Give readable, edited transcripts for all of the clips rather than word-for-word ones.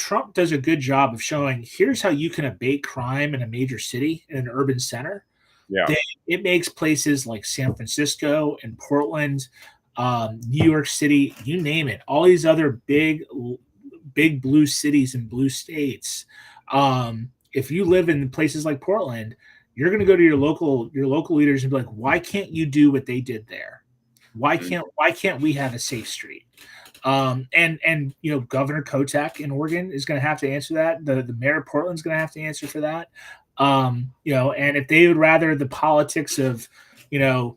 Trump does a good job of showing here's how you can abate crime in a major city, in an urban center. Yeah. Then it makes places like San Francisco and Portland, New York City, you name it, all these other big blue cities and blue states. If you live in places like Portland, you're going to go to your local leaders and be like, why can't you do what they did there? Mhm. Why can't we have a safe street? And Governor Kotek in Oregon is going to have to answer that. The mayor of Portland's going to have to answer for that. And if they would rather the politics of, you know,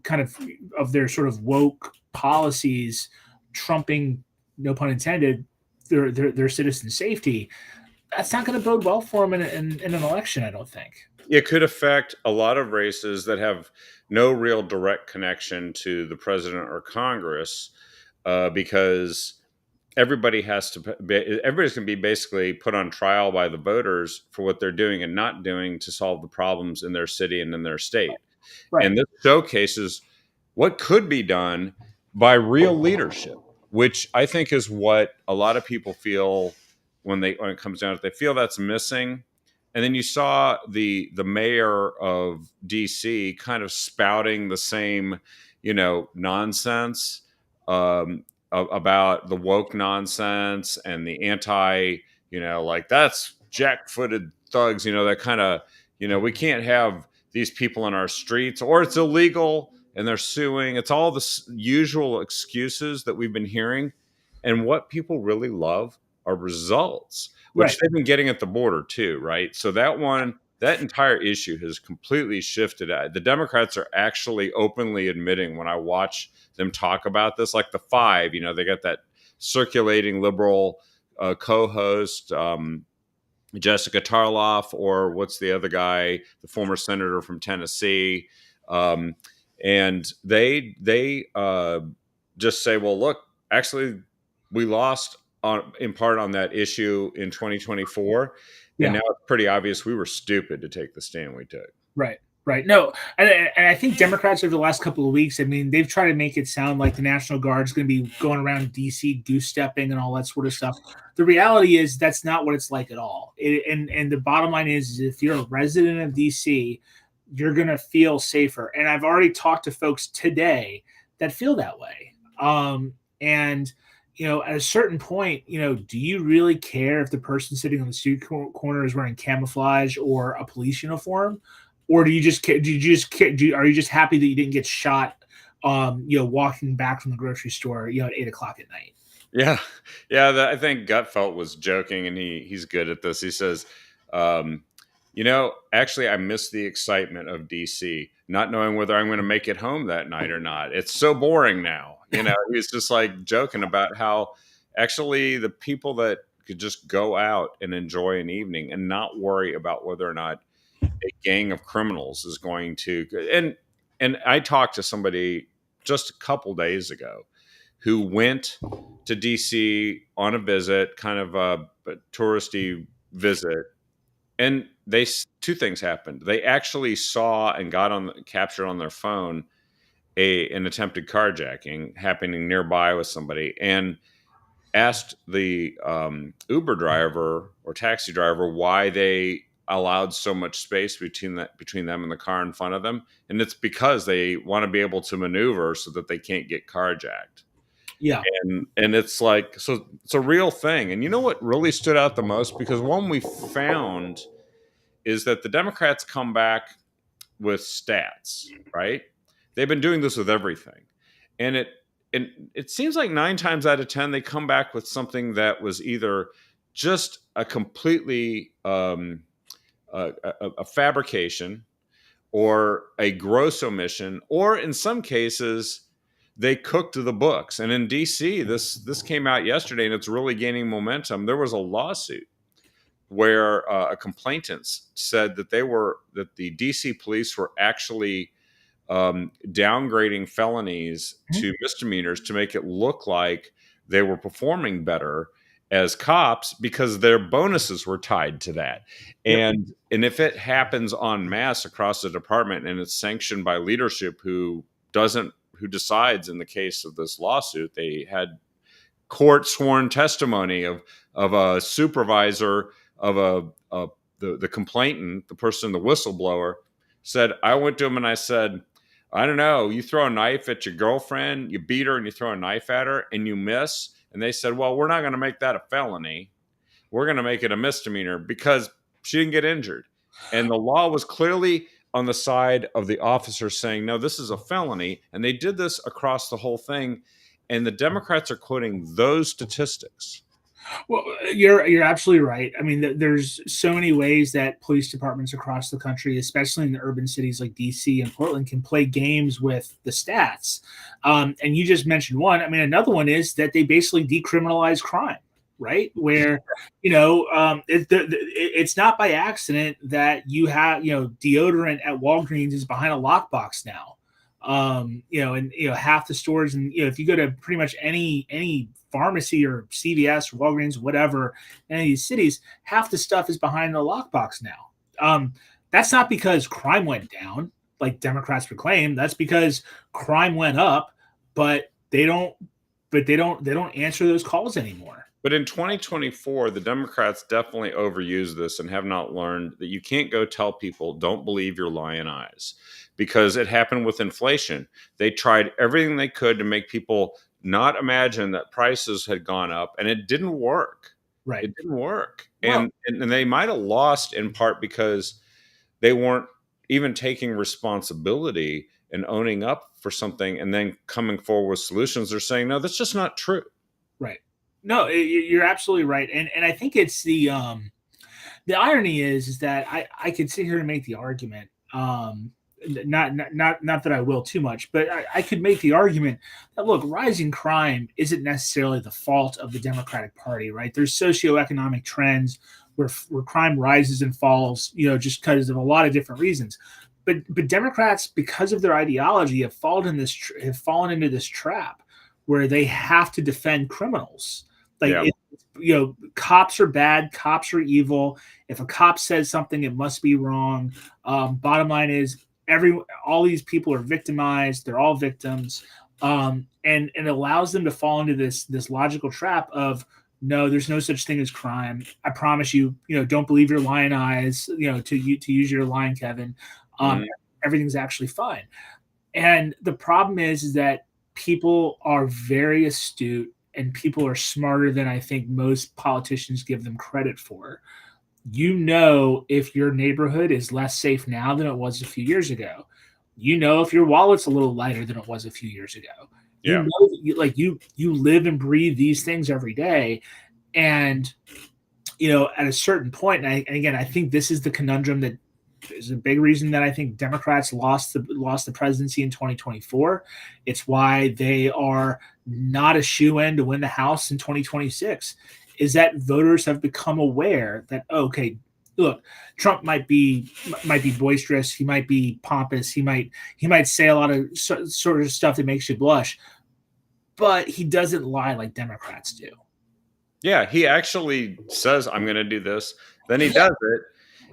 kind of their sort of woke policies trumping, no pun intended, their citizen safety, that's not going to bode well for them in an election, I don't think. It could affect a lot of races that have no real direct connection to the president or Congress, because everybody's going to be basically put on trial by the voters for what they're doing and not doing to solve the problems in their city and in their state. Right. And this showcases what could be done by real leadership, which I think is what a lot of people feel when it comes down to it. They feel that's missing. And then you saw the mayor of DC kind of spouting the same, nonsense, about the woke nonsense and the anti, like that's jack-footed thugs, that kind of, we can't have these people in our streets, or it's illegal and they're suing. It's all the usual excuses that we've been hearing. And what people really love are results, which Right. they've been getting at the border too, right? So that entire issue has completely shifted. The Democrats are actually openly admitting, when I watch them talk about this, like the five, they got that circulating liberal co-host, Jessica Tarloff, or what's the other guy, the former senator from Tennessee, and they just say, well, look, actually, we lost in part on that issue in 2024, and Yeah. now it's pretty obvious we were stupid to take the stand we took. Right. Right. No, and I think Democrats over the last couple of weeks, I mean, they've tried to make it sound like the National Guard's going to be going around DC goose stepping and all that sort of stuff. The reality is that's not what it's like at all. And the bottom line is if you're a resident of DC, you're going to feel safer. And I've already talked to folks today that feel that way. And at a certain point, do you really care if the person sitting on the street corner is wearing camouflage or a police uniform? Or do you just are you just happy that you didn't get shot, walking back from the grocery store, at 8 o'clock at night? Yeah, yeah. I think Gutfeld was joking, and he's good at this. He says, actually, I miss the excitement of DC, not knowing whether I'm going to make it home that night or not. It's so boring now. He's just like joking about how actually the people that could just go out and enjoy an evening and not worry about whether or not a gang of criminals is going to. And I talked to somebody just a couple days ago who went to DC on a visit, kind of a touristy visit, and two things happened. They actually saw and captured on their phone an attempted carjacking happening nearby with somebody, and asked the Uber driver or taxi driver why they allowed so much space between them and the car in front of them, and it's because they want to be able to maneuver so that they can't get carjacked. Yeah. And it's like, so it's a real thing. And you know what really stood out the most? Because one we found is that the Democrats come back with stats, right? They've been doing this with everything. And it seems like 9 times out of 10, they come back with something that was either just a completely a fabrication, or a gross omission, or in some cases, they cooked the books. And in DC, this came out yesterday, and it's really gaining momentum. There was a lawsuit where a complainant said that the DC police were actually downgrading felonies to misdemeanors to make it look like they were performing better as cops because their bonuses were tied to that. Yep. And if it happens en masse across the department and it's sanctioned by leadership who decides in the case of this lawsuit, they had court sworn testimony of of a supervisor of the complainant, the person, the whistleblower, said, I went to him and I said, I don't know, you throw a knife at your girlfriend, you beat her and you throw a knife at her and you miss. And they said, well, we're not going to make that a felony. We're going to make it a misdemeanor because she didn't get injured. And the law was clearly on the side of the officer saying, no, this is a felony. And they did this across the whole thing. And the Democrats are quoting those statistics. Well, you're absolutely right. I mean, there's so many ways that police departments across the country, especially in the urban cities like DC and Portland, can play games with the stats. And you just mentioned one. I mean, another one is that they basically decriminalize crime, right? Where it's not by accident that you have deodorant at Walgreens is behind a lockbox now. And half the stores, and if you go to pretty much any pharmacy or CVS or Walgreens, whatever, in any of these cities, half the stuff is behind the lockbox now. That's not because crime went down, like Democrats proclaim. That's because crime went up, but they don't answer those calls anymore. But in 2024, the Democrats definitely overuse this and have not learned that you can't go tell people, don't believe your lying eyes, because it happened with inflation. They tried everything they could to make people not imagine that prices had gone up, and it didn't work. Right. It didn't work. Well, and they might have lost in part because they weren't even taking responsibility and owning up for something and then coming forward with solutions. They're saying, no, that's just not true. Right. No, you're absolutely right. And I think it's the irony is that I could sit here and make the argument, not that I will too much, but I could make the argument that, look, rising crime isn't necessarily the fault of the Democratic Party, right? There's socioeconomic trends where crime rises and falls, just because of a lot of different reasons. But Democrats, because of their ideology, have fallen into this trap where they have to defend criminals. Cops are bad. Cops are evil. If a cop says something, it must be wrong. Bottom line is, all these people are victimized. They're all victims, and it allows them to fall into this logical trap of, no, there's no such thing as crime. I promise you. Don't believe your lying eyes. To use your line, Kevin. Everything's actually fine. And the problem is that people are very astute, and people are smarter than I think most politicians give them credit for. If your neighborhood is less safe now than it was a few years ago. If your wallet's a little lighter than it was a few years ago. Yeah. You live and breathe these things every day. And, at a certain point, and again, I think this is the conundrum that is a big reason that I think Democrats lost the presidency in 2024. It's why they are not a shoe-in to win the House in 2026, is that voters have become aware that, okay, look, Trump might be boisterous, he might be pompous, he might say a lot of sort of stuff that makes you blush, but he doesn't lie like Democrats do. Yeah, he actually says, I'm going to do this, then he does it.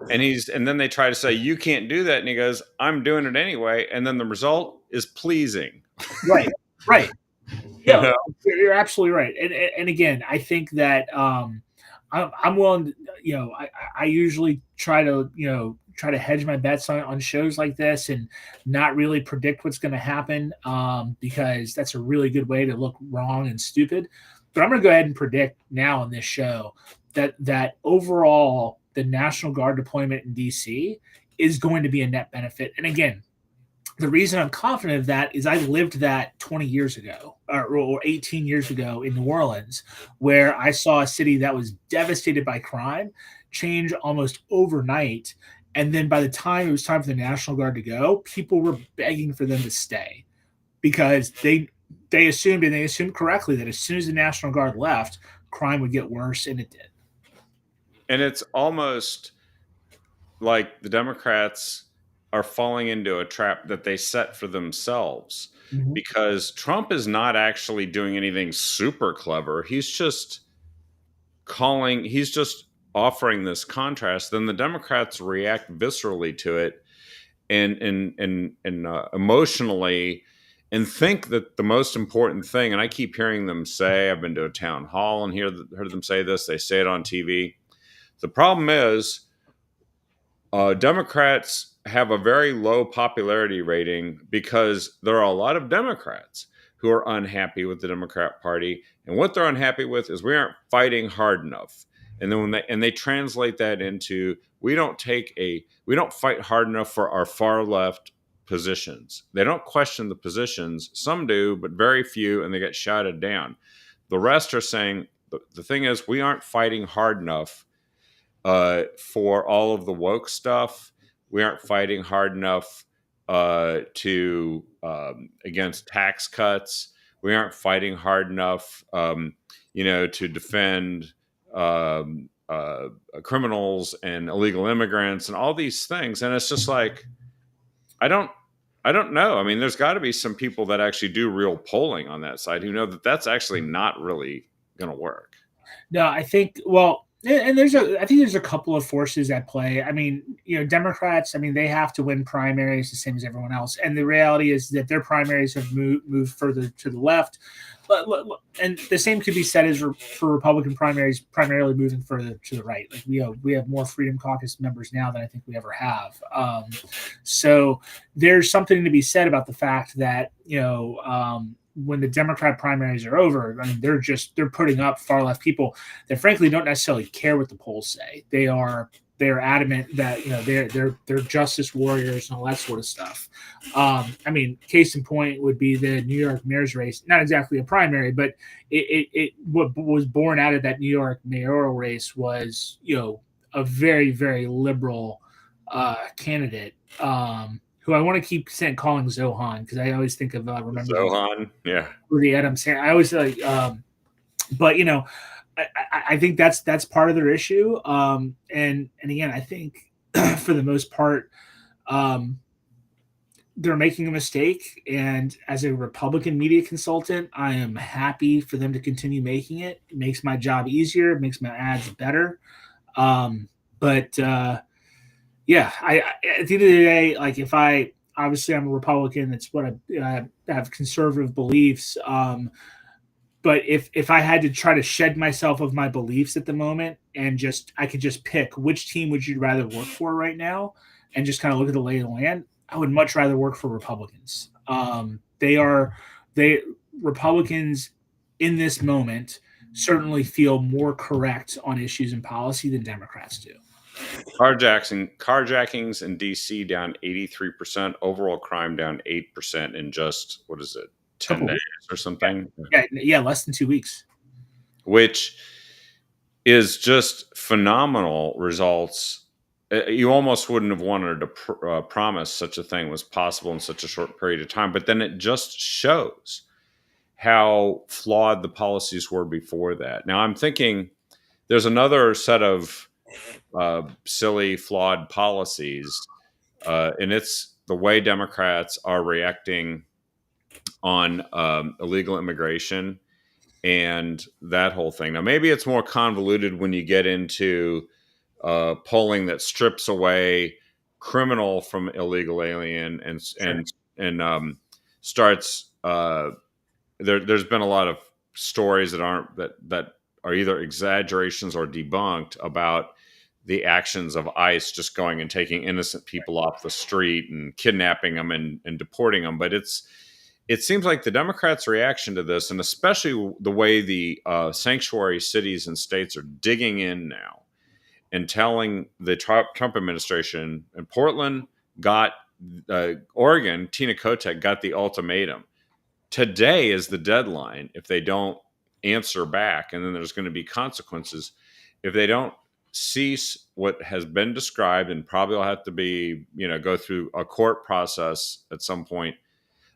And then they try to say, you can't do that. And he goes, I'm doing it anyway. And then the result is pleasing. Right. Yeah, you're absolutely right. And again, I think that I'm willing to, I usually try to hedge my bets on shows like this and not really predict what's going to happen, because that's a really good way to look wrong and stupid. But I'm going to go ahead and predict now on this show that overall, the National Guard deployment in DC is going to be a net benefit. And again, the reason I'm confident of that is I lived that 20 years ago or 18 years ago in New Orleans, where I saw a city that was devastated by crime change almost overnight. And then by the time it was time for the National Guard to go, people were begging for them to stay because they assumed, and they assumed correctly, that as soon as the National Guard left, crime would get worse, and it did. And it's almost like the Democrats are falling into a trap that they set for themselves, because Trump is not actually doing anything super clever. He's just offering this contrast. Then the Democrats react viscerally to it and emotionally, and think that the most important thing, and I keep hearing them say, I've been to a town hall and heard them say this, they say it on TV. The problem is, Democrats have a very low popularity rating because there are a lot of Democrats who are unhappy with the Democrat Party, and what they're unhappy with is we aren't fighting hard enough. And then when they translate that into we don't fight hard enough for our far left positions. They don't question the positions. Some do, but very few, and they get shouted down. The rest are saying the thing is we aren't fighting hard enough for all of the woke stuff. We aren't fighting hard enough to against tax cuts. We aren't fighting hard enough, to defend criminals and illegal immigrants and all these things. And it's just like, I don't know. I mean, there's got to be some people that actually do real polling on that side who know that that's actually not really going to work. No, I think and I think there's a couple of forces at play. I mean, Democrats, I mean, they have to win primaries the same as everyone else, and the reality is that their primaries have moved further to the left. And the same could be said as for Republican primaries, primarily moving further to the right. Like we have more Freedom Caucus members now than I think we ever have. So there's something to be said about the fact that when the Democrat primaries are over, I mean, they're putting up far left people that frankly don't necessarily care what the polls say. They are adamant that they're justice warriors and all that sort of stuff. I mean, case in point would be the New York mayor's race. Not exactly a primary, but what was born out of that New York mayoral race was a very, very liberal candidate. Who I want to keep calling Zohan because I always think of remember Zohan, yeah, the Adam Sandler. I always like, but I think that's part of their issue. And again, I think for the most part, they're making a mistake. And as a Republican media consultant, I am happy for them to continue making it. It makes my job easier. It makes my ads better. But yeah, I at the end of the day, like if I'm a Republican, that's what I have conservative beliefs. But if I had to try to shed myself of my beliefs at the moment and I could just pick which team would you rather work for right now and just kind of look at the lay of the land, I would much rather work for Republicans. Republicans in this moment certainly feel more correct on issues and policy than Democrats do. Carjackings in DC down 83%, overall crime down 8% in just, what is it, 10 days or something? Yeah, less than 2 weeks. Which is just phenomenal results. You almost wouldn't have wanted to promise such a thing was possible in such a short period of time, but then it just shows how flawed the policies were before that. Now I'm thinking there's another set of silly, flawed policies, and it's the way Democrats are reacting on illegal immigration and that whole thing. Now, maybe it's more convoluted when you get into polling that strips away criminal from illegal alien and starts. There's been a lot of stories that are either exaggerations or debunked about the actions of ICE just going and taking innocent people off the street and kidnapping them and deporting them. But it seems like the Democrats' reaction to this, and especially the way the sanctuary cities and states are digging in now and telling the Trump administration, and Portland got Oregon, Tina Kotek got the ultimatum. Today is the deadline if they don't answer back, and then there's going to be consequences if they don't cease what has been described, and probably will have to be, go through a court process at some point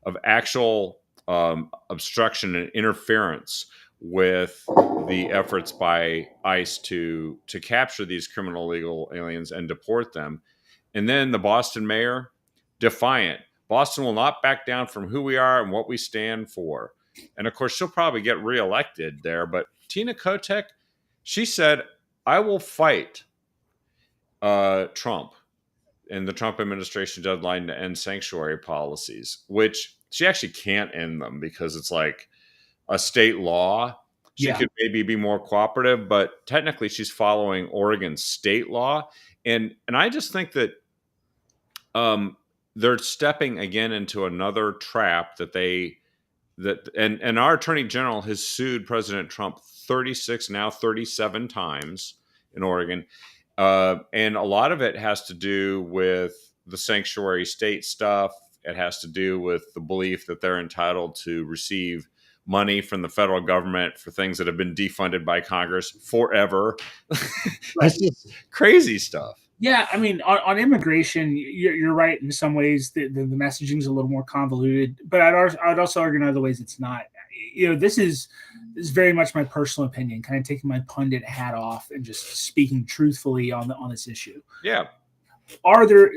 of actual obstruction and interference with the efforts by ICE to capture these criminal illegal aliens and deport them. And then the Boston mayor, defiant. Boston will not back down from who we are and what we stand for. And of course, she'll probably get reelected there. But Tina Kotek, she said, I will fight Trump and the Trump administration deadline to end sanctuary policies, which she actually can't end them because it's like a state law. She Yeah. could maybe be more cooperative, but technically she's following Oregon state law. And I just think that um, they're stepping again into another trap that they that and our attorney general has sued President Trump 36 now 37 times in Oregon, and a lot of it has to do with the sanctuary state stuff. It has to do with the belief that they're entitled to receive money from the federal government for things that have been defunded by Congress forever. Right. It's just crazy stuff. Yeah, I mean, on immigration, you're right in some ways. The messaging is a little more convoluted, but I'd also argue in other ways it's not. This is very much my personal opinion, kind of taking my pundit hat off and just speaking truthfully on this issue. Yeah. Are there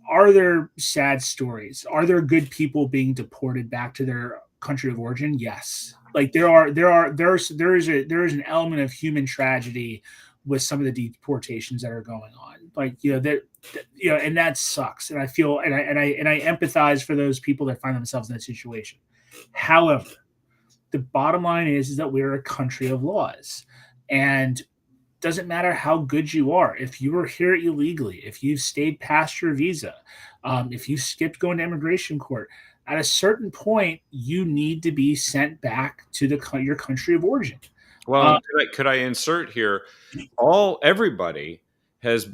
are there sad stories? Are there good people being deported back to their country of origin? Yes. Like there is an element of human tragedy with some of the deportations that are going on. Like, and that sucks. And I feel and I empathize for those people that find themselves in that situation. However, the bottom line is that we're a country of laws. And doesn't matter how good you are. If you were here illegally, if you've stayed past your visa, if you skipped going to immigration court, at a certain point, you need to be sent back to your country of origin. Well, could I insert here? Everybody has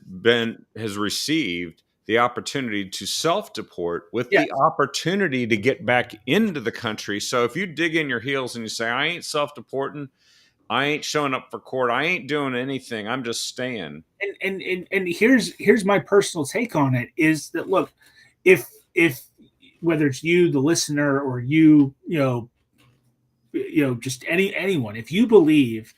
received the opportunity to self-deport with Yeah, the opportunity to get back into the country. So if you dig in your heels and you say, I ain't self-deporting, I ain't showing up for court, I ain't doing anything, I'm just staying. and here's my personal take on it is that, look, if whether it's you, the listener, or just anyone, if you believe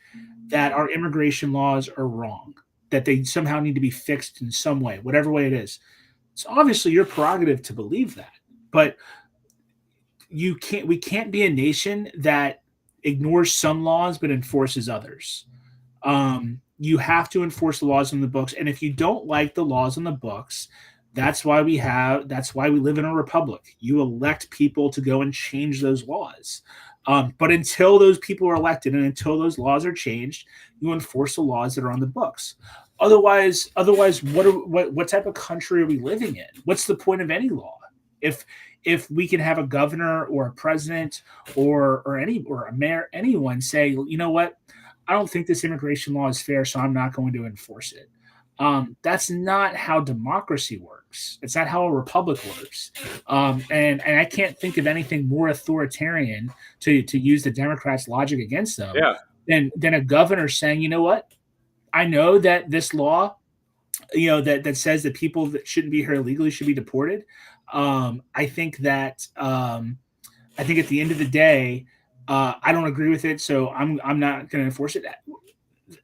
that our immigration laws are wrong, that they somehow need to be fixed in some way, whatever way it is, it's obviously your prerogative to believe that. But we can't be a nation that ignores some laws but enforces others. You have to enforce the laws in the books, and if you don't like the laws in the books, that's why we live in a republic. You elect people to go and change those laws. But until those people are elected and until those laws are changed, you enforce the laws that are on the books. Otherwise, what type of country are we living in? What's the point of any law? If we can have a governor or a president or a mayor, anyone say, you know what, I don't think this immigration law is fair, so I'm not going to enforce it. That's not how democracy works. It's not how a republic works. And I can't think of anything more authoritarian to use the Democrats' logic against them Yeah. than a governor saying, you know what, I know that this law, that says that people that shouldn't be here illegally should be deported. I think at the end of the day, I don't agree with it, so I'm not going to enforce it.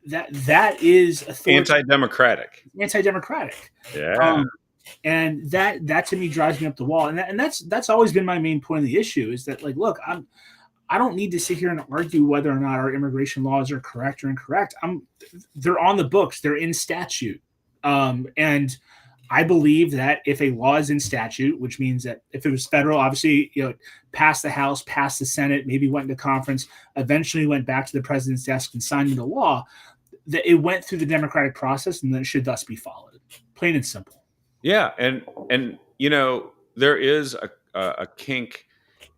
That is Anti-democratic. Anti-democratic. Yeah. And that to me drives me up the wall. And that's always been my main point of the issue is that, like, look, I don't need to sit here and argue whether or not our immigration laws are correct or incorrect. They're on the books. They're in statute. And I believe that if a law is in statute, which means that if it was federal, obviously, passed the House, passed the Senate, maybe went into conference, eventually went back to the president's desk and signed into law, that it went through the democratic process and that it should thus be followed. Plain and simple. Yeah, and there is a kink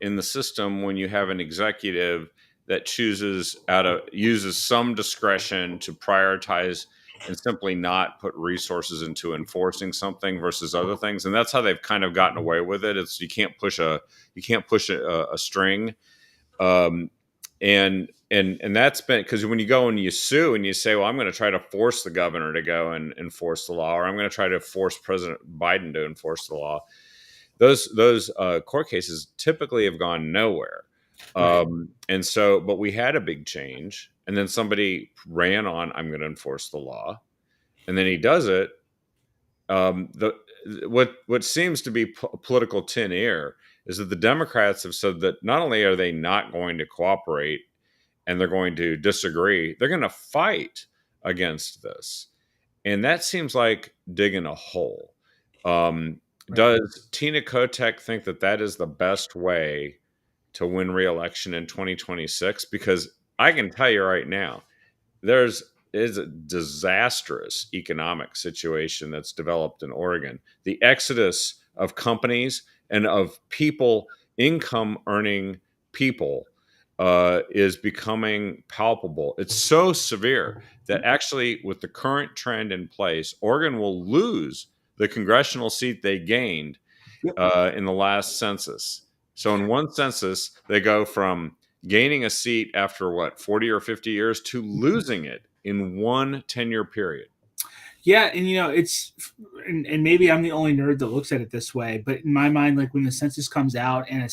in the system when you have an executive that uses some discretion to prioritize and simply not put resources into enforcing something versus other things, and that's how they've kind of gotten away with it. It's you can't push a string, and that's been because when you go and you sue and you say, well, I'm going to try to force the governor to go and enforce the law, or I'm going to try to force President Biden to enforce the law, those court cases typically have gone nowhere. Right. But we had a big change, and then somebody ran on, I'm going to enforce the law, and then he does it. What seems to be political tin air is that the Democrats have said that not only are they not going to cooperate and they're going to disagree, they're going to fight against this. And that seems like digging a hole. Right. Does Tina Kotek think that that is the best way to win re-election in 2026? Because I can tell you right now, there's is a disastrous economic situation that's developed in Oregon. The exodus of companies and of people, income earning people, is becoming palpable. It's so severe that actually, with the current trend in place, Oregon will lose the congressional seat they gained Yep. in the last census. So, in one census, they go from gaining a seat after what, 40 or 50 years to losing it in one 10-year period. Yeah, and it's and maybe I'm the only nerd that looks at it this way, but in my mind, like when the census comes out and a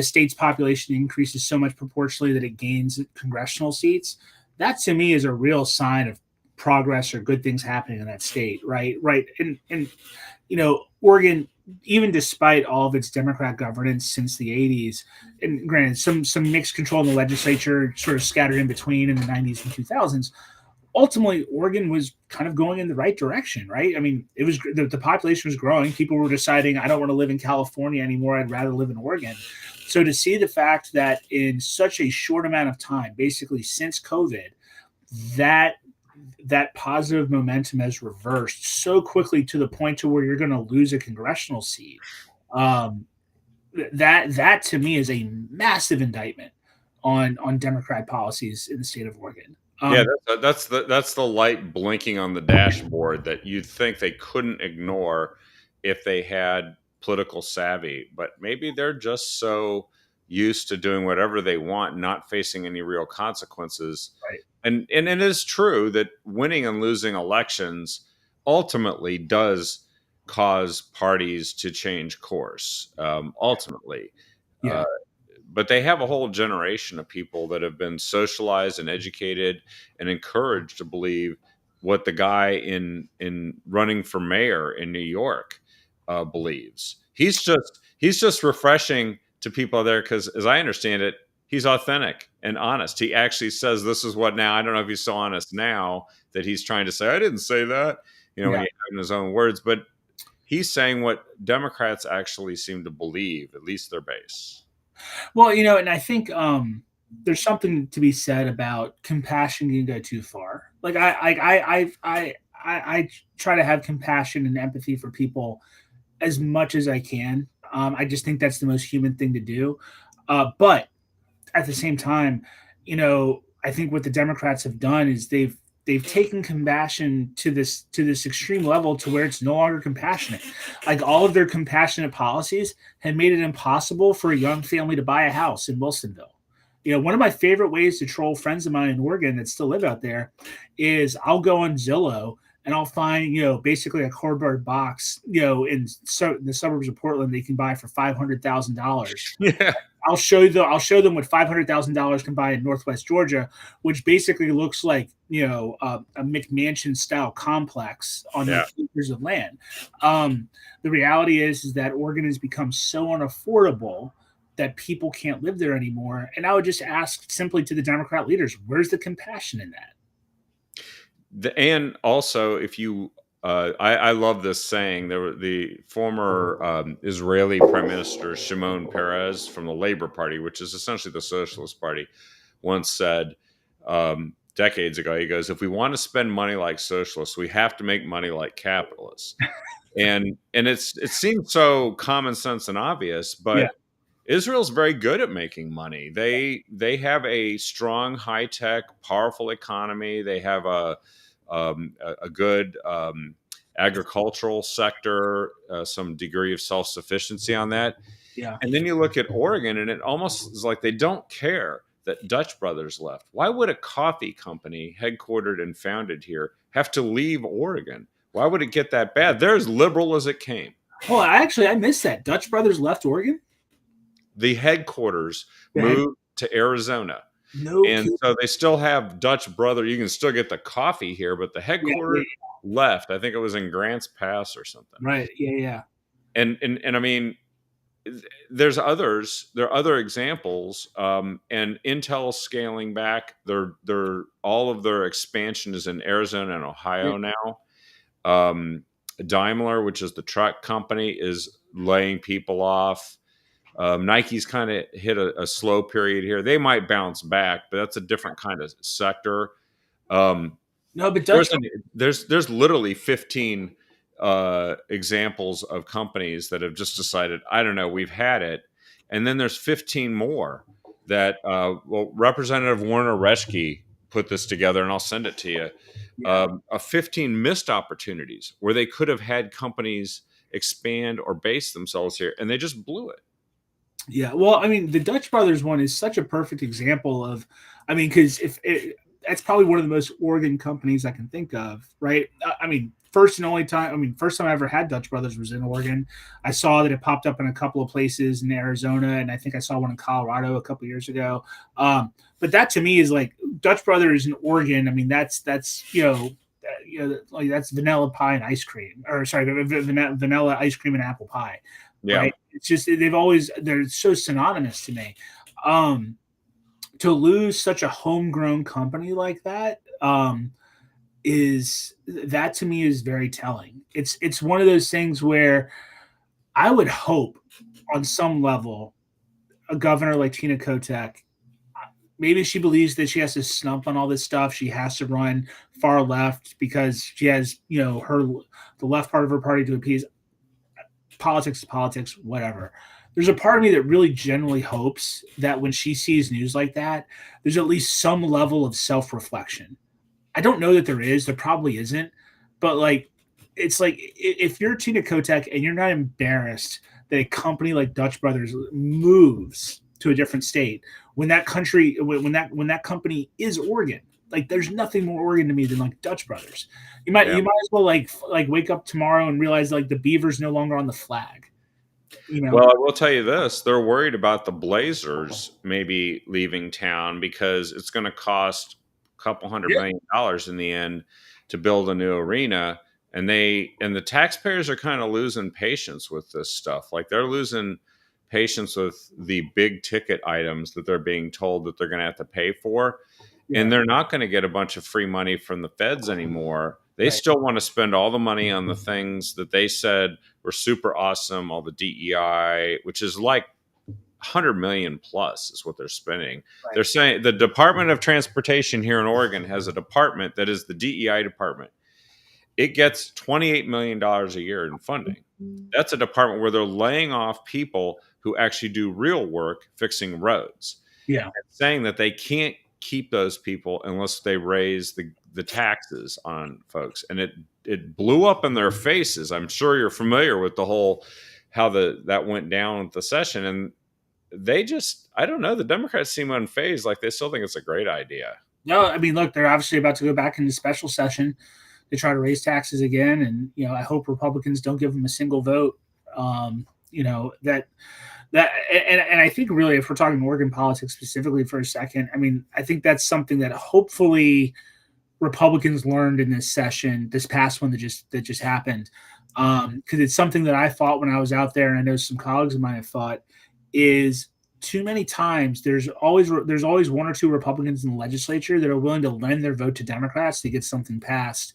state's population increases so much proportionally that it gains congressional seats, that to me is a real sign of progress or good things happening in that state, right? Right. And Oregon, even despite all of its Democrat governance since the 80s, and granted some mixed control in the legislature sort of scattered in between in the 90s and 2000s, ultimately Oregon was kind of going in the right direction, right? I mean, it was the population was growing. People were deciding, I don't want to live in California anymore. I'd rather live in Oregon. So to see the fact that in such a short amount of time, basically since COVID, that that positive momentum has reversed so quickly to the point to where you're going to lose a congressional seat. Um, that to me is a massive indictment on Democrat policies in the state of Oregon. Yeah, that's the light blinking on the dashboard that you'd think they couldn't ignore if they had political savvy, but maybe they're just so used to doing whatever they want, not facing any real consequences. Right. And it is true that winning and losing elections ultimately does cause parties to change course. Ultimately, Yeah. uh, but they have a whole generation of people that have been socialized and educated and encouraged to believe what the guy in running for mayor in New York believes. He's just refreshing to people there because, as I understand it, he's authentic and honest. He actually says, "This is what now." I don't know if he's so honest now that he's trying to say, "I didn't say that," when Yeah. he in his own words, but he's saying what Democrats actually seem to believe, at least their base. Well, and I think there's something to be said about compassion can go too far. Like I try to have compassion and empathy for people as much as I can. I just think that's the most human thing to do. But at the same time, I think what the Democrats have done is they've taken compassion to this extreme level to where it's no longer compassionate. Like all of their compassionate policies have made it impossible for a young family to buy a house in Wilsonville. One of my favorite ways to troll friends of mine in Oregon that still live out there is I'll go on Zillow and I'll find, basically a cardboard box, in the suburbs of Portland they can buy for $500,000. Yeah. I'll show them what $500,000 can buy in Northwest Georgia, which basically looks like a McMansion style complex on Yeah. like acres of land. The reality is that Oregon has become so unaffordable that people can't live there anymore. And I would just ask simply to the Democrat leaders, where's the compassion in that? And also, if you, I love this saying. There were the former Israeli Prime Minister Shimon Peres from the Labor Party, which is essentially the Socialist Party, once said decades ago. He goes, "If we want to spend money like socialists, we have to make money like capitalists." And it seems so common sense and obvious, Yeah. but Israel's very good at making money. They have a strong, high tech, powerful economy. They have a good agricultural sector, some degree of self sufficiency on that. Yeah. And then you look at Oregon, and it almost is like they don't care that Dutch Brothers left. Why would a coffee company headquartered and founded here have to leave Oregon? Why would it get that bad? They're as liberal as it came. Oh, I missed that. Dutch Brothers left Oregon? The headquarters The head moved to Arizona. No And kidding. so they still have Dutch Brother. You can still get the coffee here, but the Yeah, yeah, headquarters left. I think it was in Grants Pass or something. right. Yeah, yeah. And I mean, there are other examples, and Intel scaling back. All of their expansion is in Arizona and Yeah. Ohio now. Daimler, which is the truck company, is laying people off. Nike's kind of hit a slow period here. They might bounce back, but that's a different kind of sector. Um, No, but there's, there's literally 15 examples of companies that have just decided, I don't know, we've had it. And then there's 15 more that, well, Representative Warner Reschke put this together, and I'll send it to you. A 15 missed opportunities where they could have had companies expand or base themselves here, and they just blew it. Yeah, well, I mean, the Dutch Brothers one is such a perfect example of, I mean, because that's probably one of the most Oregon companies I can think of, right? I mean, first time I ever had Dutch Brothers was in Oregon. I saw that it popped up in a couple of places in Arizona, and I think I saw one in Colorado a couple of years ago. But that to me is like Dutch Brothers in Oregon. I mean, that's like that's vanilla pie and ice cream, or sorry, vanilla ice cream and apple pie. Yeah. Right? It's just they're so synonymous to me. To lose such a homegrown company like that is that to me is very telling. It's one of those things where I would hope on some level a governor like Tina Kotek, maybe she believes that she has to snump on all this stuff. She has to run far left because she has, the left part of her party to appease. Politics is politics, whatever. There's a part of me that really genuinely hopes that when she sees news like that, there's at least some level of self-reflection. I don't know that there is. There probably isn't. But like, it's like if you're Tina Kotek and you're not embarrassed that a company like Dutch Brothers moves to a different state when that company is Oregon, like there's nothing more Oregon to me than like Dutch Brothers. You might as well like wake up tomorrow and realize like the beaver's no longer on the flag. Well, I will tell you this: they're worried about the Blazers maybe leaving town because it's going to cost a couple $100 million in the end to build a new arena, and the taxpayers are kind of losing patience with this stuff. Like they're losing patience with the big ticket items that they're being told that they're going to have to pay for. And they're not going to get a bunch of free money from the feds anymore. They still want to spend all the money on the things that they said were super awesome, all the DEI, which is like 100 million plus is what they're spending. Right. They're saying the Department of Transportation here in Oregon has a department that is the DEI department. It gets $28 million a year in funding. That's a department where they're laying off people who actually do real work fixing roads. Yeah. And saying that they can't keep those people unless they raise the taxes on folks, and it blew up in their faces. I'm sure you're familiar with the whole how that went down at the session, and they just, I don't know, the Democrats seem unfazed, like they still think it's a great idea. No, I mean, look, they're obviously about to go back into special session to try to raise taxes again, and I hope Republicans don't give them a single vote. And I think really, if we're talking Oregon politics specifically for a second, I mean, I think that's something that hopefully Republicans learned in this session, this past one that just happened, because it's something that I thought when I was out there, and I know some colleagues of mine have thought, is too many times there's always one or two Republicans in the legislature that are willing to lend their vote to Democrats to get something passed.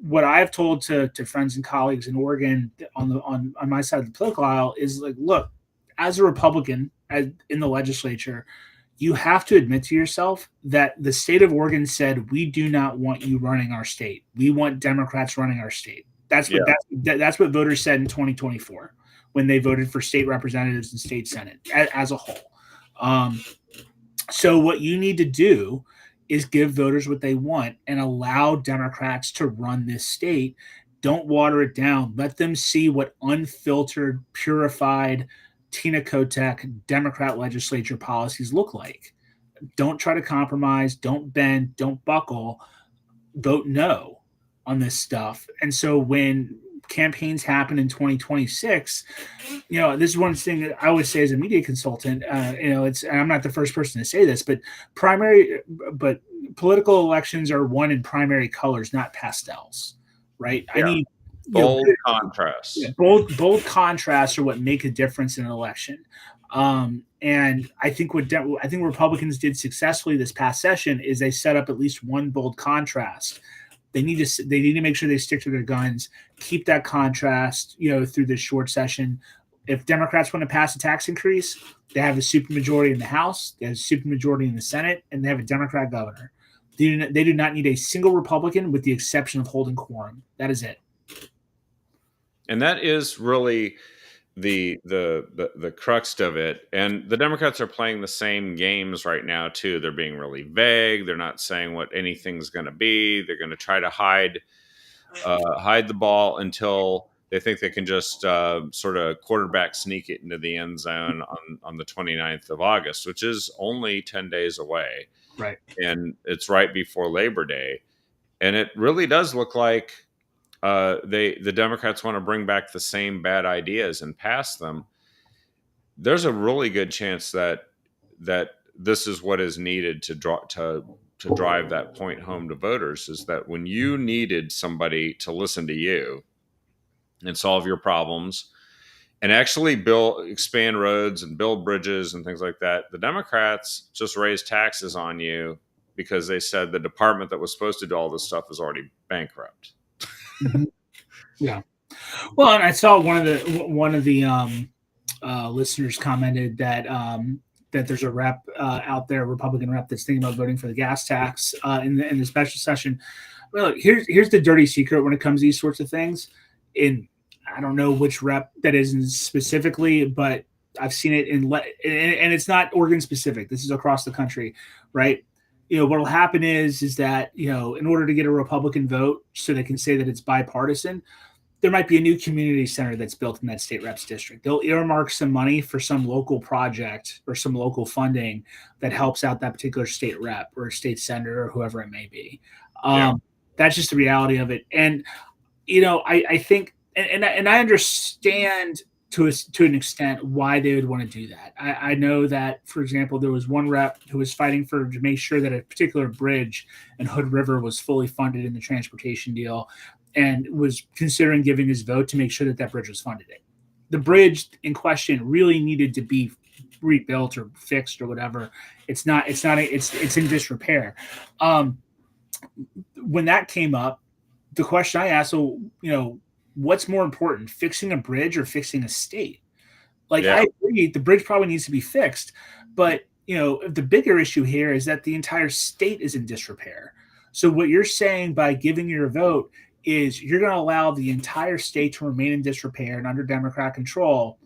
What I've told to friends and colleagues in Oregon on my side of the political aisle is like, look, as a Republican in the legislature, you have to admit to yourself that the state of Oregon said, we do not want you running our state. We want Democrats running our state. That's what voters said in 2024 when they voted for state representatives and state senate as a whole. So what you need to do is give voters what they want and allow Democrats to run this state. Don't water it down. Let them see what unfiltered, purified Tina Kotek Democrat legislature policies look like. Don't try to compromise. Don't bend. Don't buckle. Vote no on this stuff. And so when campaigns happen in 2026, this is one thing that I always say as a media consultant, and I'm not the first person to say this, but political elections are won in primary colors, not pastels, right? Yeah. I need bold contrasts. Yeah, bold contrasts are what make a difference in an election. And I think what Republicans did successfully this past session is they set up at least one bold contrast They need to make sure they stick to their guns, keep that contrast, through this short session. If Democrats want to pass a tax increase, they have a supermajority in the House, they have a supermajority in the Senate, and they have a Democrat governor. They do not need a single Republican, with the exception of holding quorum. That is it. And that is really the crux of it. And the Democrats are playing the same games right now too. They're being really vague. They're not saying what anything's going to be. They're going to try to hide the ball until they think they can just sort of quarterback sneak it into the end zone on the 29th of August, which is only 10 days away. Right. And it's right before Labor Day. And it really does look like the Democrats want to bring back the same bad ideas and pass them. There's a really good chance that this is what is needed to drive that point home to voters, is that when you needed somebody to listen to you and solve your problems and actually expand roads and build bridges and things like that, the Democrats just raised taxes on you because they said the department that was supposed to do all this stuff is already bankrupt. Mm-hmm. Yeah. Well, and I saw one of the listeners commented that that there's a rep out there, a Republican rep, that's thinking about voting for the gas tax in the special session. Well, look, here's the dirty secret when it comes to these sorts of things. I don't know which rep that is specifically, but I've seen it and it's not Oregon specific. This is across the country, right? What will happen is that, in order to get a Republican vote so they can say that it's bipartisan, there might be a new community center that's built in that state rep's district. They'll earmark some money for some local project or some local funding that helps out that particular state rep or state senator or whoever it may be. That's just the reality of it. And, I think, and I understand to an extent why they would want to do that. I know that, for example, there was one rep who was fighting to make sure that a particular bridge in Hood River was fully funded in the transportation deal, and was considering giving his vote to make sure that bridge was funded. The bridge in question really needed to be rebuilt or fixed or whatever. It's in disrepair. When that came up, the question I asked, what's more important, fixing a bridge or fixing a state? I agree, the bridge probably needs to be fixed, but the bigger issue here is that the entire state is in disrepair. So what you're saying by giving your vote is you're going to allow the entire state to remain in disrepair and under Democrat control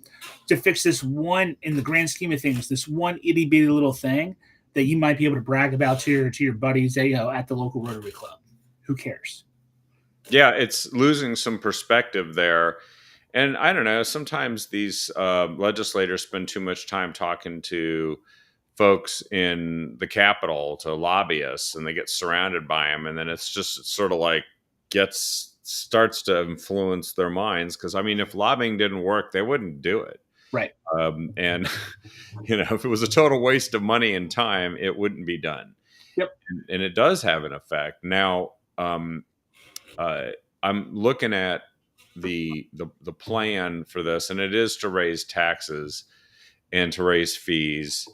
to fix this one, in the grand scheme of things, this one itty bitty little thing that you might be able to brag about to your buddies at the local Rotary Club. Who cares? Yeah, it's losing some perspective there. And I don't know, sometimes these legislators spend too much time talking to folks in the Capitol, to lobbyists, and they get surrounded by them. And then it's sort of like starts to influence their minds. Because, if lobbying didn't work, they wouldn't do it. Right. And, if it was a total waste of money and time, it wouldn't be done. Yep. And it does have an effect. Now, I'm looking at the plan for this, and it is to raise taxes and to raise fees.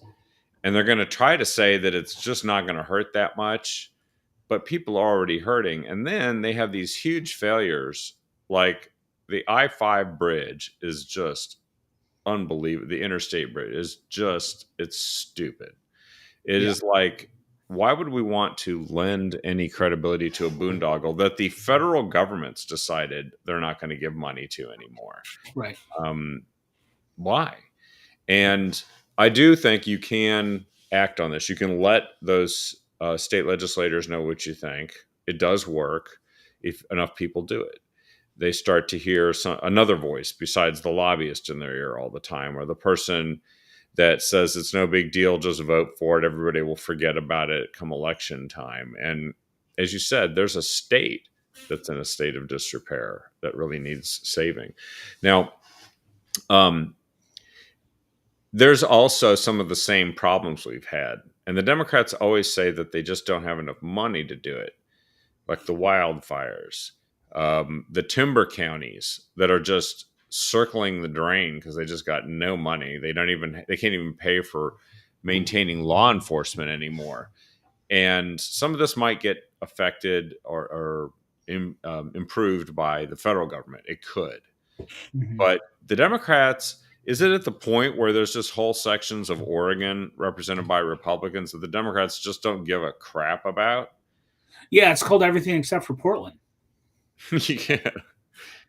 And they're going to try to say that it's just not going to hurt that much, but people are already hurting. And then they have these huge failures, like the I-5 bridge is just unbelievable. The interstate bridge is it's stupid. It is like, why would we want to lend any credibility to a boondoggle that the federal government's decided they're not going to give money to anymore? Right. Why? And I do think you can act on this. You can let those state legislators know what you think. It does work if enough people do it. They start to hear another voice besides the lobbyist in their ear all the time, or the person that says it's no big deal, just vote for it. Everybody will forget about it come election time. And as you said, there's a state that's in a state of disrepair that really needs saving. Now, there's also some of the same problems we've had. And the Democrats always say that they just don't have enough money to do it, like the wildfires, the timber counties that are just circling the drain because they just got no money. They can't even pay for maintaining law enforcement anymore. And some of this might get affected or improved by the federal government. It could. Mhm. But the Democrats, is it at the point where there's just whole sections of Oregon represented by Republicans that the Democrats just don't give a crap about? Yeah, it's called everything except for Portland. Yeah.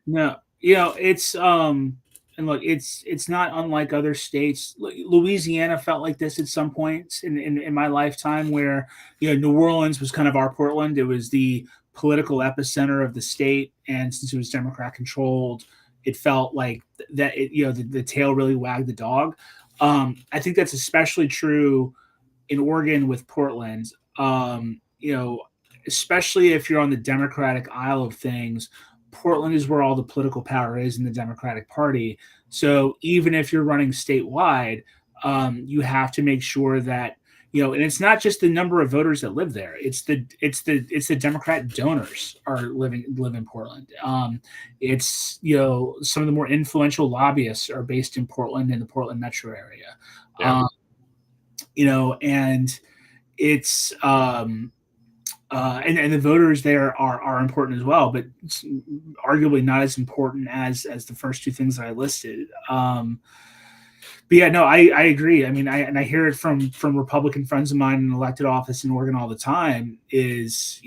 No, it's and look, it's not unlike other states. Louisiana felt like this at some points in my lifetime, where New Orleans was kind of our Portland. It was the political epicenter of the state, and since it was Democrat controlled, it felt like that. The tail really wagged the dog. I think that's especially true in Oregon with Portland. Especially if you're on the Democratic aisle of things, Portland is where all the political power is in the Democratic Party. So even if you're running statewide, you have to make sure that and it's not just the number of voters that live there. It's the Democrat donors are live in Portland. It's some of the more influential lobbyists are based in Portland and the Portland metro area. Yeah. And it's and the voters there are important as well, but it's arguably not as important as the first two things that I listed. But yeah, no, I agree. I mean, I hear it from Republican friends of mine in elected office in Oregon all the time. Is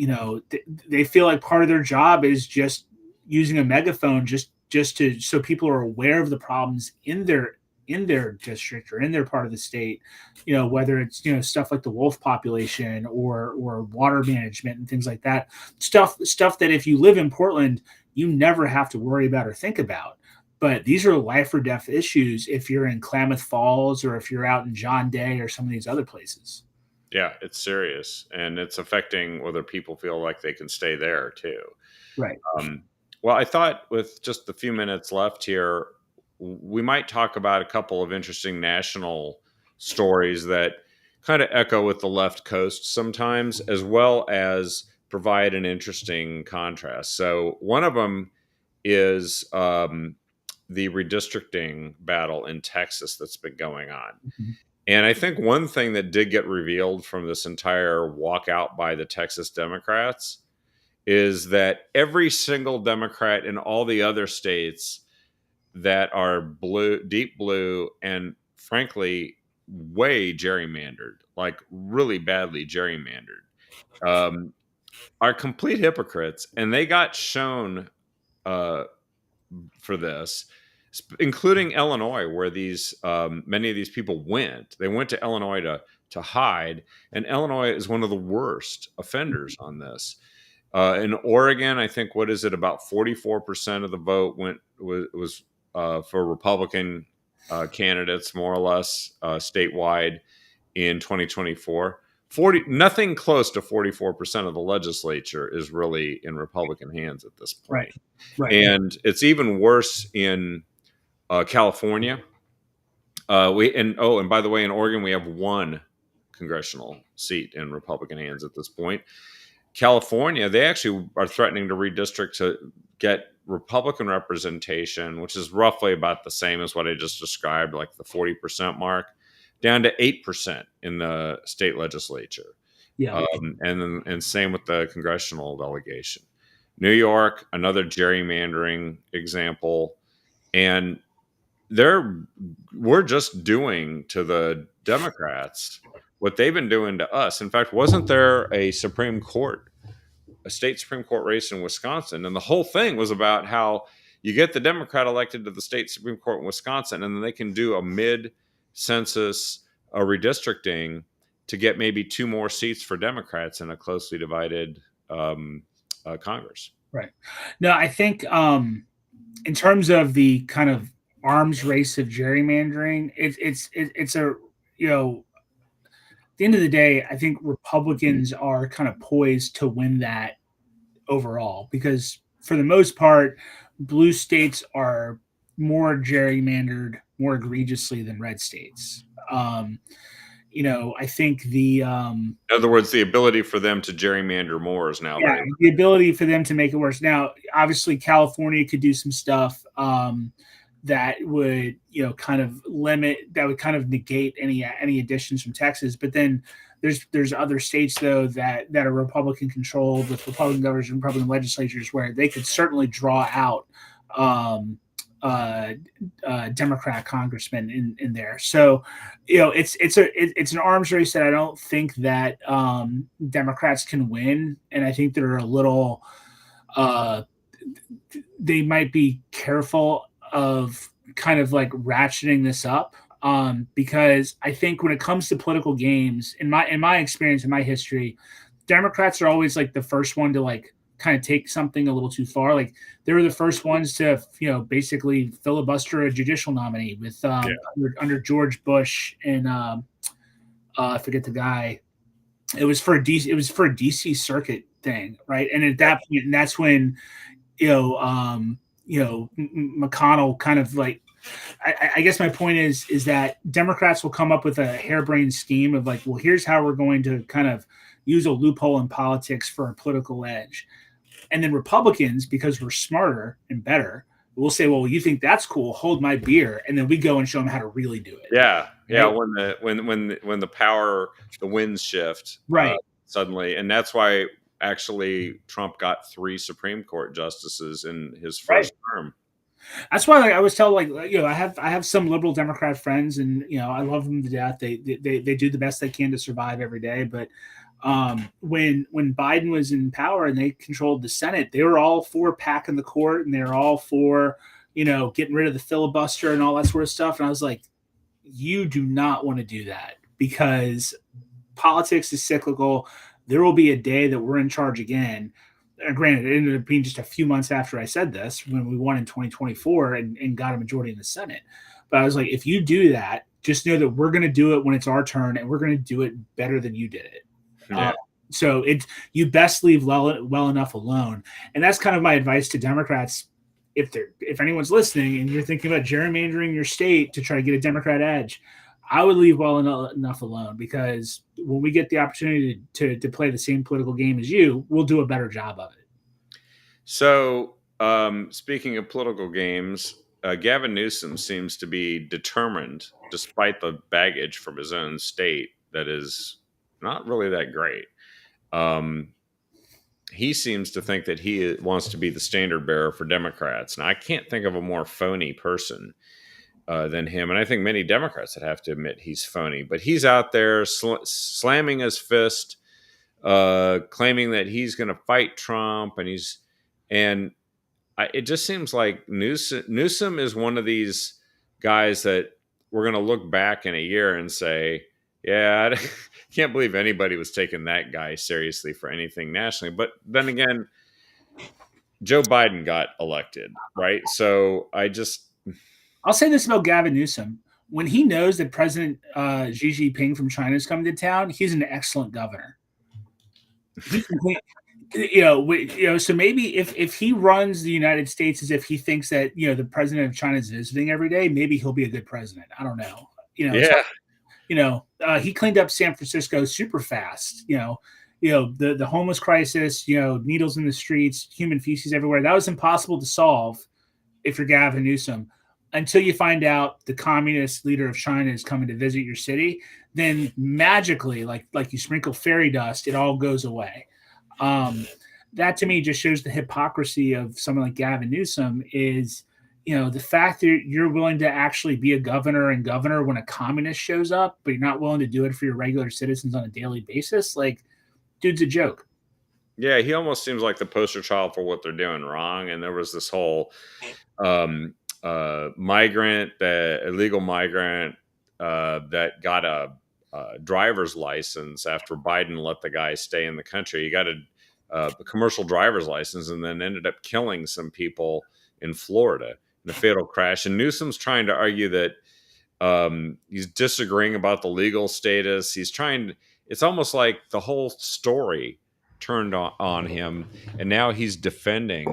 they feel like part of their job is just using a megaphone just to so people are aware of the problems in their district or in their part of the state, whether it's stuff like the wolf population or water management and things like that. Stuff that if you live in Portland, you never have to worry about or think about. But these are life or death issues if you're in Klamath Falls or if you're out in John Day or some of these other places. Yeah, it's serious, and it's affecting whether people feel like they can stay there too. Right. Well, I thought with just a few minutes left here, we might talk about a couple of interesting national stories that kind of echo with the left coast sometimes, as well as provide an interesting contrast. So one of them is the redistricting battle in Texas that's been going on. Mm-hmm. And I think one thing that did get revealed from this entire walkout by the Texas Democrats is that every single Democrat in all the other states that are blue, deep blue, and frankly, way gerrymandered, like really badly gerrymandered, are complete hypocrites. And they got shown for this, including Illinois, where these many of these people went. They went to Illinois to hide, and Illinois is one of the worst offenders on this. In Oregon, I think about 44% of the vote was for Republican candidates, more or less, statewide in 2024. Nothing close to 44% of the legislature is really in Republican hands at this point. Right. And it's even worse in California. And by the way, in Oregon, we have one congressional seat in Republican hands at this point. California, they actually are threatening to redistrict to get Republican representation, which is roughly about the same as what I just described, like the 40% mark, down to 8% in the state legislature. Yeah. And same with the congressional delegation. New York, another gerrymandering example. And we're just doing to the Democrats what they've been doing to us. In fact, wasn't there a state Supreme Court race in Wisconsin? And the whole thing was about how you get the Democrat elected to the state Supreme Court in Wisconsin, and then they can do a mid-census redistricting to get maybe 2 more seats for Democrats in a closely divided Congress. Right. No, I think in terms of the kind of arms race of gerrymandering, it's a at the end of the day, I think Republicans are kind of poised to win that overall because for the most part, blue states are more gerrymandered more egregiously than red states. I think in other words, the ability for them to gerrymander more is now the ability for them to make it worse. Now, obviously, California could do some stuff that would kind of negate any additions from Texas. But then There's other states though that are Republican controlled with Republican governors and Republican legislatures where they could certainly draw out um, uh, Democrat congressmen in there. So, it's an arms race that I don't think that Democrats can win, and I think they're a little uh, they might be careful of kind of like ratcheting this up, because I think when it comes to political games, in my experience, in my history, Democrats are always like the first one to like kind of take something a little too far. Like they were the first ones to basically filibuster a judicial nominee with Yeah. under George Bush and I forget the guy. It was for a DC circuit thing, right? And at that point, and that's when McConnell kind of like, I guess my point is that Democrats will come up with a harebrained scheme of like, well, here's how we're going to kind of use a loophole in politics for a political edge. And then Republicans, because we're smarter and better, will say, well, you think that's cool, hold my beer. And then we go and show them how to really do it. Yeah. Yeah. Right? When the winds shift, Right. suddenly, and that's why actually Trump got 3 Supreme Court justices in his first term. That's why, like, I was telling, like, I have some liberal Democrat friends, and I love them to death. They do the best they can to survive every day. But when Biden was in power and they controlled the Senate, they were all for packing the court, and they're all for getting rid of the filibuster and all that sort of stuff. And I was like, you do not want to do that, because politics is cyclical. There will be a day that we're in charge again. Granted, it ended up being just a few months after I said this when we won in 2024 and got a majority in the Senate. But I was like, if you do that, just know that we're going to do it when it's our turn, and we're going to do it better than you did it. Yeah. So you best leave well enough alone. And that's kind of my advice to Democrats. If anyone's listening and you're thinking about gerrymandering your state to try to get a Democrat edge, I would leave well enough alone, because when we get the opportunity to play the same political game as you, we'll do a better job of it. So, speaking of political games, Gavin Newsom seems to be determined, despite the baggage from his own state that is not really that great. He seems to think that he wants to be the standard bearer for Democrats. Now, I can't think of a more phony person than him. And I think many Democrats would have to admit he's phony. But he's out there slamming his fist, claiming that he's going to fight Trump. And it just seems like Newsom is one of these guys that we're going to look back in a year and say, yeah, I can't believe anybody was taking that guy seriously for anything nationally. But then again, Joe Biden got elected, right? So I'll say this about Gavin Newsom. When he knows that President Xi Jinping from China is coming to town, he's an excellent governor. So maybe if he runs the United States as if he thinks that the president of China is visiting every day, maybe he'll be a good president. I don't know. He cleaned up San Francisco super fast. The homeless crisis, needles in the streets, human feces everywhere. That was impossible to solve if you're Gavin Newsom, until you find out the communist leader of China is coming to visit your city. Then magically, like you sprinkle fairy dust, it all goes away. That to me just shows the hypocrisy of someone like Gavin Newsom is, the fact that you're willing to actually be a governor when a communist shows up, but you're not willing to do it for your regular citizens on a daily basis. Like, dude's a joke. Yeah, he almost seems like the poster child for what they're doing wrong. And there was this whole illegal migrant that got a driver's license after Biden let the guy stay in the country. He got a commercial driver's license and then ended up killing some people in Florida in a fatal crash. And Newsom's trying to argue that he's disagreeing about the legal status. It's almost like the whole story turned on him, and now he's defending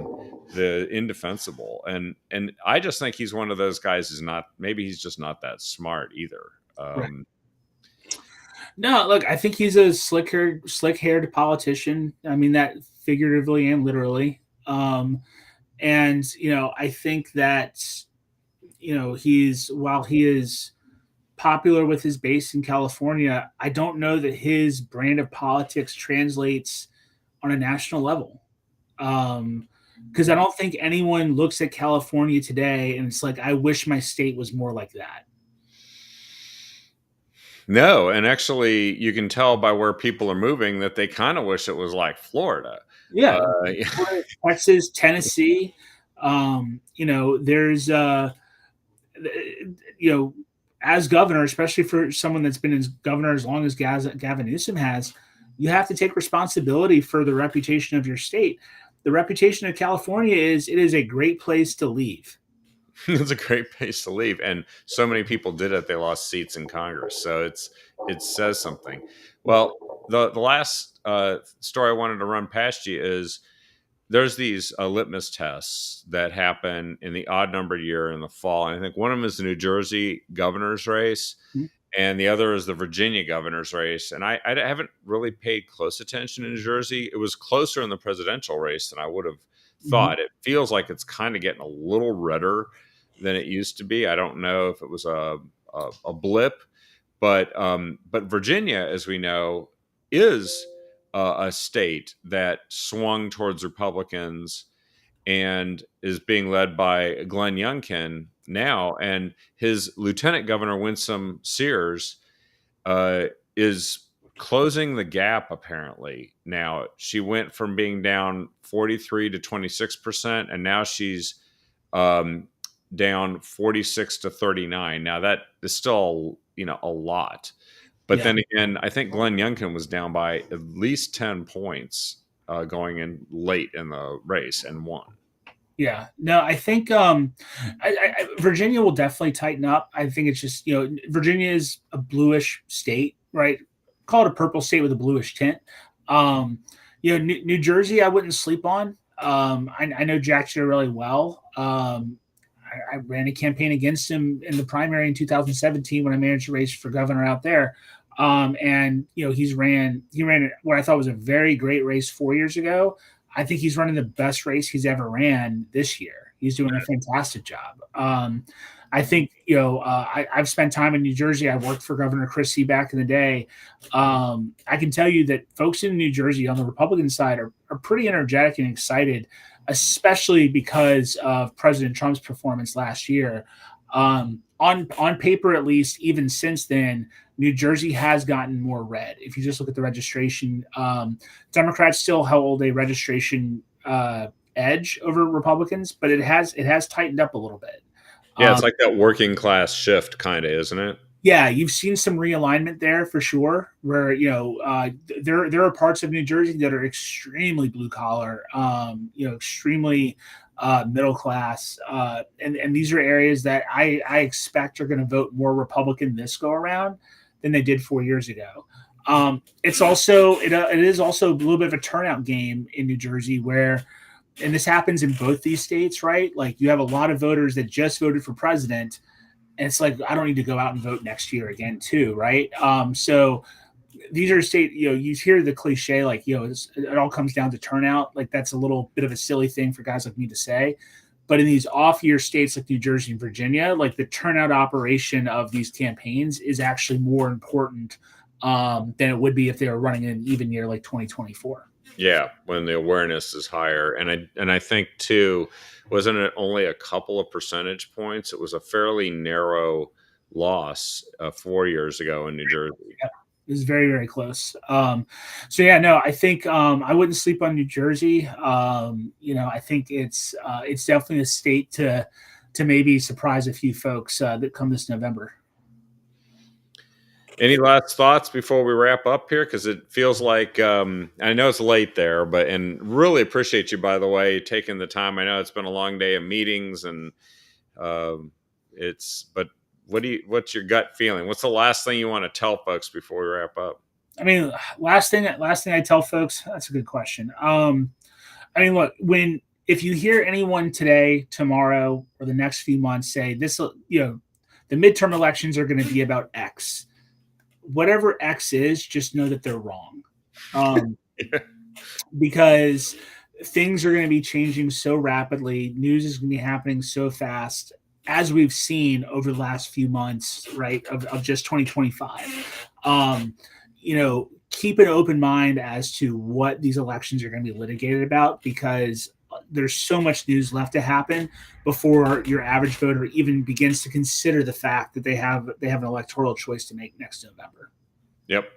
the indefensible. And I just think he's one of those guys he's just not that smart either. Right. No, look, I think he's a slick-haired politician. I mean that figuratively and literally. And I think that while he is popular with his base in California, I don't know that his brand of politics translates on a national level. Because I don't think anyone looks at California today and it's like, I wish my state was more like that. No, and actually, you can tell by where people are moving that they kind of wish it was like Florida. Yeah, Uh, Texas, Tennessee. There's you know, as governor, especially for someone that's been as governor as long as Gavin Newsom has, you have to take responsibility for the reputation of your state. The reputation of California is it is a great place to leave. it's a great place to leave, and so many people did it. They lost seats in Congress, so it says something. Well, the last story I wanted to run past you is there's these litmus tests that happen in the odd numbered year in the fall. And I think one of them is the New Jersey governor's race, Mhm. and the other is the Virginia governor's race. And I haven't really paid close attention in New Jersey. It was closer in the presidential race than I would have Mhm. thought. It feels like it's kind of getting a little redder than it used to be. I don't know if it was a blip, but Virginia, as we know, is a state that swung towards Republicans and is being led by Glenn Youngkin now, and his lieutenant governor Winsome Sears is closing the gap. Apparently, now she went from being down 43 to 26%, and now she's um, down 46 to 39. Now that is still, a lot. But Yeah. then again, I think Glenn Youngkin was down by at least 10 points going in late in the race and won. Yeah, no, I think Virginia will definitely tighten up. I think it's just Virginia is a bluish state, right? Call it a purple state with a bluish tint. New Jersey, I wouldn't sleep on. I know Jack Jeter really well. I ran a campaign against him in the primary in 2017 when I managed a race for governor out there. And he ran what I thought was a very great race 4 years ago. I think he's running the best race he's ever ran this year. He's doing a fantastic job. I think I've spent time in New Jersey. I worked for Governor Christie back in the day. I can tell you that folks in New Jersey on the Republican side are pretty energetic and excited, especially because of President Trump's performance last year. On paper, at least, even since then, New Jersey has gotten more red. If you just look at the registration, Democrats still hold a registration edge over Republicans, but it has tightened up a little bit. Yeah, it's like that working class shift, kind of, isn't it? Yeah, you've seen some realignment there for sure. Where there are parts of New Jersey that are extremely blue collar, extremely middle class, and these are areas that I expect are going to vote more Republican this go around than they did 4 years ago. It is also a little bit of a turnout game in New Jersey where, and this happens in both these states, right? Like you have a lot of voters that just voted for president, and it's like I don't need to go out and vote next year again, too, right? So these are state, you hear the cliche like, it all comes down to turnout. Like that's a little bit of a silly thing for guys like me to say. But in these off-year states like New Jersey and Virginia, like the turnout operation of these campaigns is actually more important than it would be if they were running in an even year like 2024. Yeah, when the awareness is higher, and I think too, wasn't it only a couple of percentage points? It was a fairly narrow loss 4 years ago in New Jersey. Yeah, it was very, very close. So yeah, no, I think I wouldn't sleep on New Jersey. I think it's definitely a state to maybe surprise a few folks that come this November. Any last thoughts before we wrap up here? Because it feels like I know it's late there, and really appreciate you, by the way, taking the time. I know it's been a long day of meetings, and but what's your gut feeling? What's the last thing you want to tell folks before we wrap up? I mean, last thing I tell folks, that's a good question. Look, if you hear anyone today, tomorrow, or the next few months say this, the midterm elections are going to be about X. Whatever X is, just know that they're wrong. Because things are going to be changing so rapidly. News is going to be happening so fast. as we've seen over the last few months, right, of just 2025. Um, keep an open mind as to what these elections are going to be litigated about, because there's so much news left to happen before your average voter even begins to consider the fact that they have an electoral choice to make next November. Yep.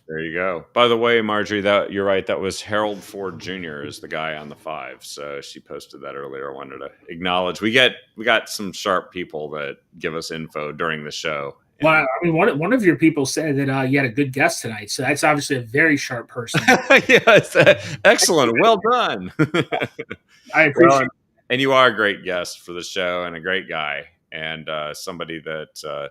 There you go. By the way, Marjorie, that you're right. That was Harold Ford Jr. is the guy on the 5. So she posted that earlier. I wanted to acknowledge we got some sharp people that give us info during the show. Well, I mean, one of your people said that you had a good guest tonight, so that's obviously a very sharp person. Yes, excellent. Well done. I appreciate it. And you are a great guest for the show and a great guy and somebody that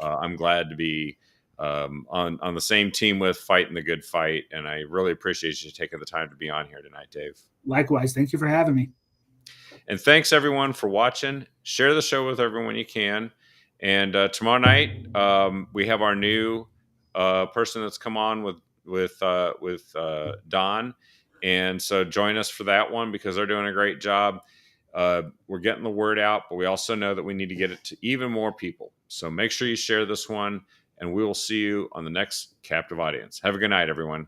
I'm glad to be on the same team with, fighting the good fight. And I really appreciate you taking the time to be on here tonight, Dave. Likewise. Thank you for having me. And thanks everyone for watching. Share the show with everyone you can. And tomorrow night we have our new person that's come on with Don, and so join us for that one because they're doing a great job. We're getting the word out, but we also know that we need to get it to even more people. So make sure you share this one, and we will see you on the next Captive Audience. Have a good night, everyone.